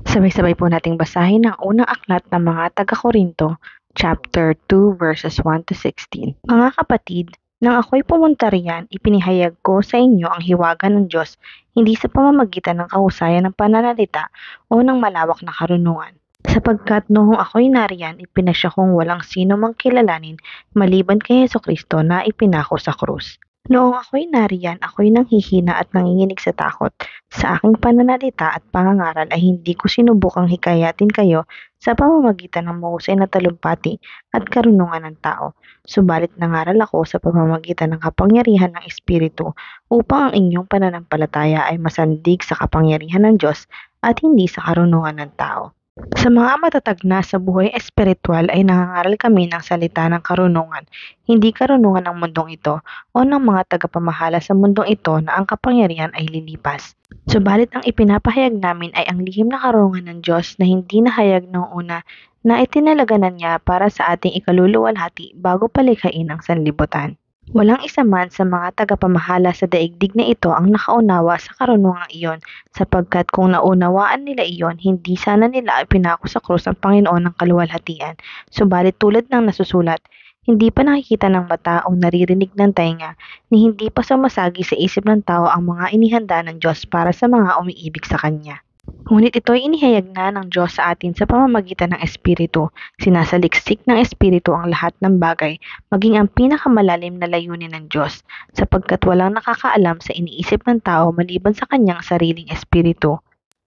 Sabay-sabay po nating basahin ang unang aklat ng mga taga-Korinto, chapter 2, verses 1 to 16. Mga kapatid, nang ako'y pumunta riyan, ipinahayag ko sa inyo ang hiwaga ng Diyos, hindi sa pamamagitan ng kahusayan ng pananalita o ng malawak na karunungan. Sapagkat noong ako'y nariyan, ipinasya kong walang sino mang kilalanin maliban kay Hesukristo na ipinako sa krus. Noong ako'y nariyan, ako'y nanghihina at nanginginig sa takot. Sa aking pananalita at pangangaral ay hindi ko sinubukang hikayatin kayo sa pamamagitan ng mahusay na talumpati at karunungan ng tao. Subalit nangaral ako sa pamamagitan ng kapangyarihan ng Espiritu upang ang inyong pananampalataya ay masandig sa kapangyarihan ng Diyos at hindi sa karunungan ng tao. Sa mga matatag na sa buhay espiritual ay nangangaral kami ng salita ng karunungan, hindi karunungan ng mundong ito o ng mga tagapamahala sa mundong ito na ang kapangyarihan ay lilipas. Subalit ang ipinapahayag namin ay ang lihim na karunungan ng Diyos na hindi nahayag noong una na itinalaganan niya para sa ating ikaluluwalhati bago palikhain ang sanlibutan. Walang isa man sa mga tagapamahala sa daigdig na ito ang nakaunawa sa karunungang iyon, sapagkat kung naunawaan nila iyon, hindi sana nila ipinako sa krus ang Panginoon ng kaluwalhatian. Subalit tulad ng nasusulat, hindi pa nakikita ng mata o naririnig ng tainga, ni hindi pa sumasagi sa isip ng tao ang mga inihanda ng Diyos para sa mga umiibig sa Kanya. Ngunit ito'y inihayag na ng Diyos sa atin sa pamamagitan ng Espiritu. Sinasaliksik ng Espiritu ang lahat ng bagay, maging ang pinakamalalim na layunin ng Diyos, sapagkat walang nakakaalam sa iniisip ng tao maliban sa kanyang sariling Espiritu.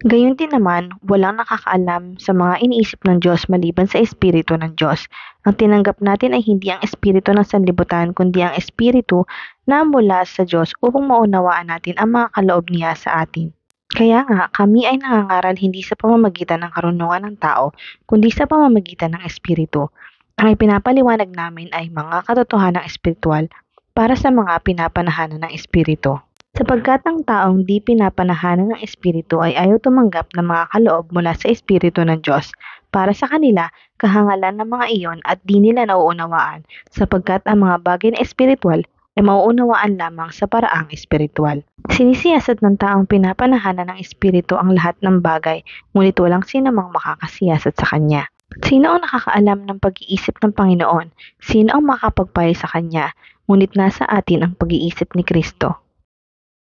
Gayon din naman, walang nakakaalam sa mga iniisip ng Diyos maliban sa Espiritu ng Diyos. Ang tinanggap natin ay hindi ang Espiritu ng sanlibutan, kundi ang Espiritu na mula sa Diyos upang maunawaan natin ang mga kaloob niya sa atin. Kaya nga, kami ay nangangaral hindi sa pamamagitan ng karunungan ng tao, kundi sa pamamagitan ng Espiritu. Ang ipinapaliwanag namin ay mga katotohanang espiritual para sa mga pinapanahanan ng Espiritu. Sapagkat ang taong di pinapanahanan ng Espiritu ay ayaw tumanggap ng mga kaloob mula sa Espiritu ng Diyos. Para sa kanila, kahangalan ng mga iyon at di nila nauunawaan, sapagkat ang mga bagay na espiritual ay mauunawaan lamang sa paraang espiritual. Sinisiyasat ng taong pinapanahanan ng Espiritu ang lahat ng bagay, ngunit walang sinamang makakasiyasat sa Kanya. Sino ang nakakaalam ng pag-iisip ng Panginoon? Sino ang makakapagpayo sa Kanya? Ngunit nasa atin ang pag-iisip ni Kristo.